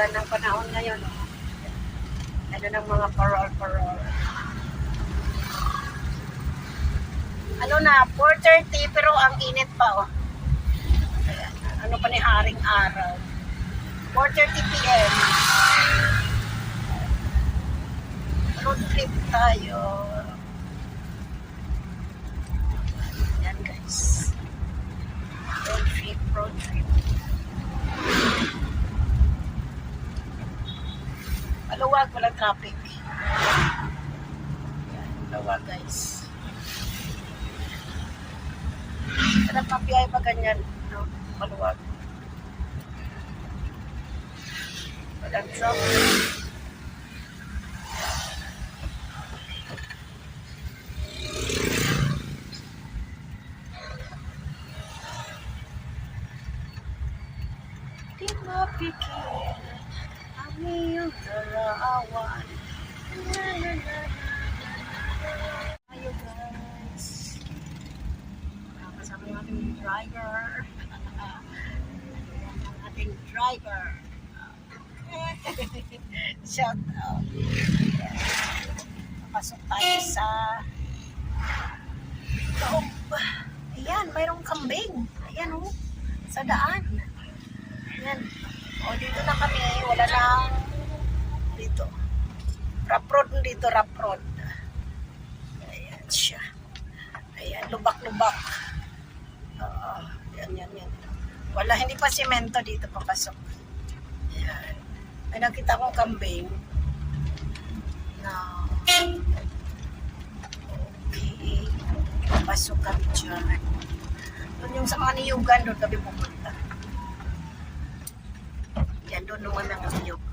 ganda ng panahon ngayon. Ano ng mga parol. Ano na, 4:30 pero ang init pa, oh. Ayan, ano pa ni haring araw. 4:30 p.m. Road trip tayo. Yan guys. Road trip. Maluwag, walang traffic. Yan, maluwag guys. Sarap mapiyay pa ganyan, no? Maluwag. Walang traffic. Di mapikir ang iyong larawan. Ayo guys. Kasama ng ating driver. Ang ating driver. Shout out. Pasok tayo sa loob. Ayan, mayroong kambing. Ayan oh, sa daan. Ayan. O, dito na kami. Wala lang dito. Rough road dito, rough road. Ayan siya. Ayan, lubak-lubak. Yan. Wala, hindi pa simento dito papasok. Ayan. May nakita kong kambing na okay. Papasok kami dyan. Doon yung sa mga niyugan, doon kami pupunta. Yan, doon naman ang niyug.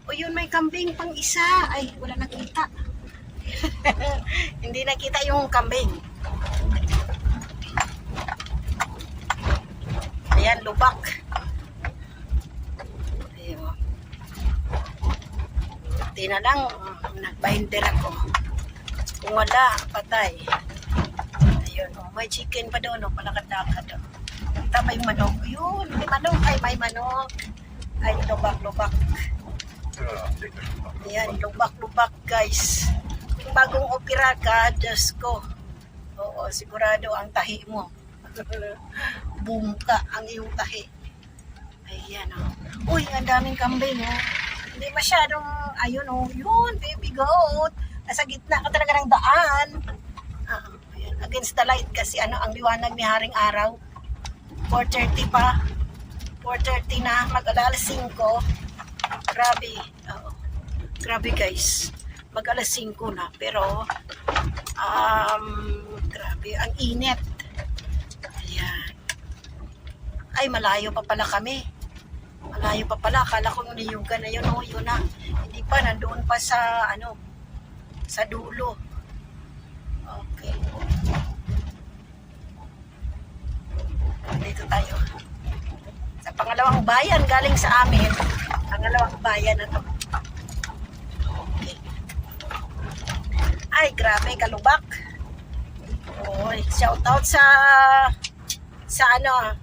O yun, may kambing pang isa. Ay, wala nakita. Hindi nakita yung kambing. Ayan, lubak. Ayun. Di na lang, nag-binder ako. Kung wala, patay. Ayun, oh, may chicken pa doon, oh, palakad-lakad. Oh. Kita may manok. Yun, may manok. Ay, may manok. Ay, lubak-lubak. Ayan, lubak-lubak, guys. Kung bagong opera ka, Diyos ko. Oo, sigurado ang tahi mo. Boom ka ang iyong tahi. Ayan, oh. Uy, ang daming kambing, oh. Hindi masyadong, ayun, oh. Yun, baby goat. Nasa gitna ka talaga ng daan. Ayan, against the light kasi ano, ang liwanag ni haring araw. 4:30 pa. 4:30 na, mag-alas 5. Grabe. Oo. Grabe guys. Mag-alas 5 na. Pero, grabe. Ang init. Ayan. Ay, malayo pa pala kami. Malayo pa pala. Akala ko nung niyugan na yun. Oh, yun na. Hindi pa. Nandoon pa sa, ano, sa dulo. Okay. Dito tayo. Sa pangalawang bayan galing sa amin. Pangalawang bayan na to. Okay. Ay, grabe, kalubak. Oh, shout out sa ano,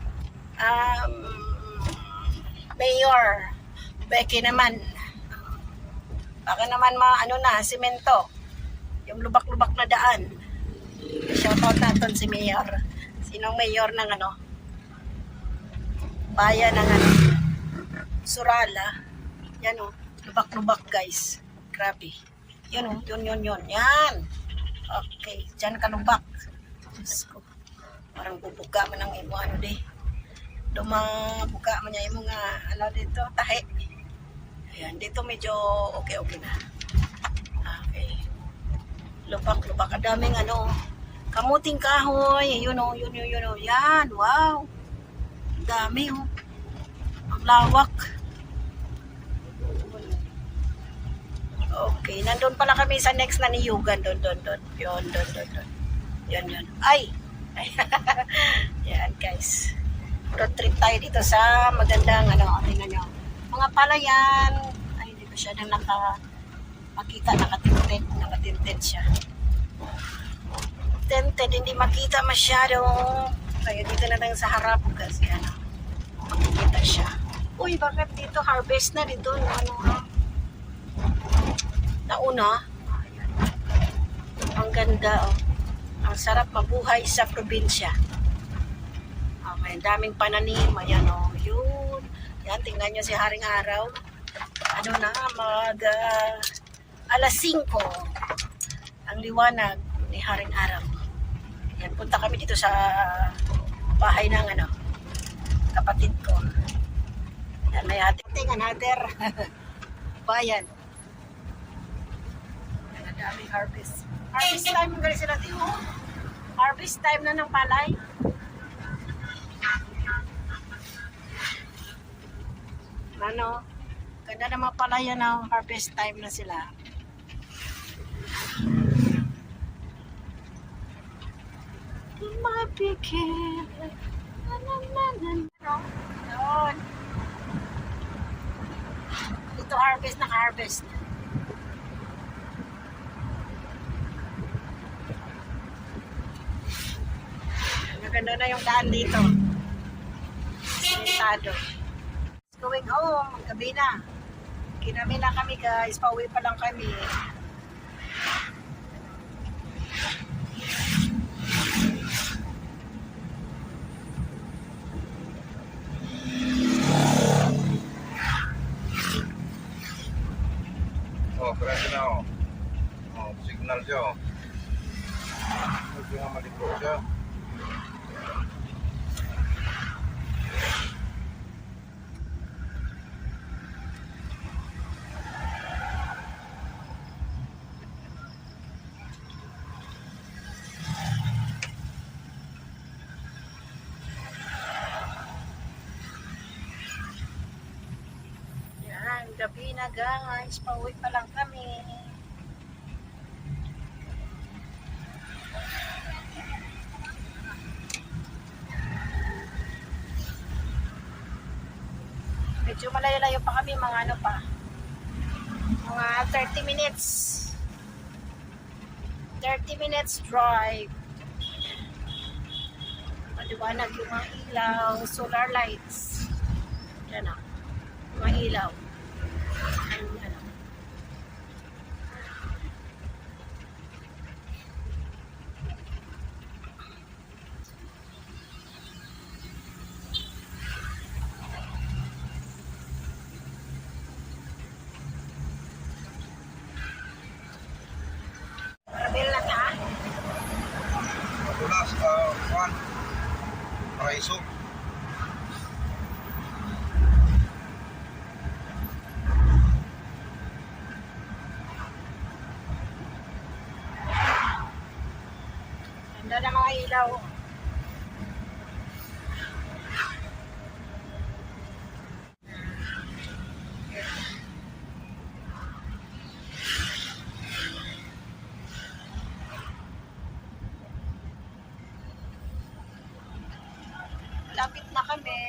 Mayor Becky naman. Baka naman ano na, simento. Yung lubak-lubak na daan. Shout out natin si Mayor. Sinong Mayor ng ano? Bayan ng ano? Surala. Yan o. Lubak-lubak guys. Grabe. Yan o. Yun. Yan. Okay. Diyan kalubak. Diyos ko. Parang bubuga mo ng imo ano di. Dumabuga mo niya yung mga ano dito. Tahi. Ayan. Dito medyo okay na. Okay. Lubak-lubak. Adaming ano. Kamuting kahoy. Yun o. Yan. Wow. Dami oh. Ang lawak. Okay, nandun pala kami sa next na niyugan. Doon. Yan. Ay. Yan guys. Road trip tayo dito sa magandang ano, tingnan nyo. Mga palayan. Ay, hindi ko siya nang makita, nakatinted siya. Tinted, hindi makita masyadong. Kaya dito na lang sa harap kasi ano, makikita siya. Uy, bakit dito harvest na dito? Ano ha? Nauna. Ayan. Ang ganda oh. Ang sarap mabuhay sa probinsya. Okay, daming pananim. Ayan oh. Yun. Yan, tingnan nyo si Haring Araw. Ano na, alas 5. Ang liwanag ni Haring Araw. Yan, punta kami dito sa bahay ng kapatid ko. Yan, may ating another bayan. Yan, ang daming harvest. Harvest time yung gali sila dito. Harvest time na ng palay. Ano, ganda na mga palaya ng harvest time na sila. Mapikit. Yun. Ito harvest na harvest. Maganda na yung daan dito. Sintado. Going home, gabi na. Kinami na kami guys, pauwi pa lang kami. Oh, keren na oh. Oh, signal siya oh. Medyo nga malikot siya. Yan, gabi na guys, pauwi pa lang kami. Medyo malayo-layo pa kami, mga ano pa. Mga 30 minutes. 30 minutes drive. Maliwanag yung mga ilaw, solar lights. Yan o. Mga ilaw. Ang ano. Marabel na ta. Matulas, kuhan. Paraiso. Ganda na mga ilaw. Lapit na kami.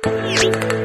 Thank you.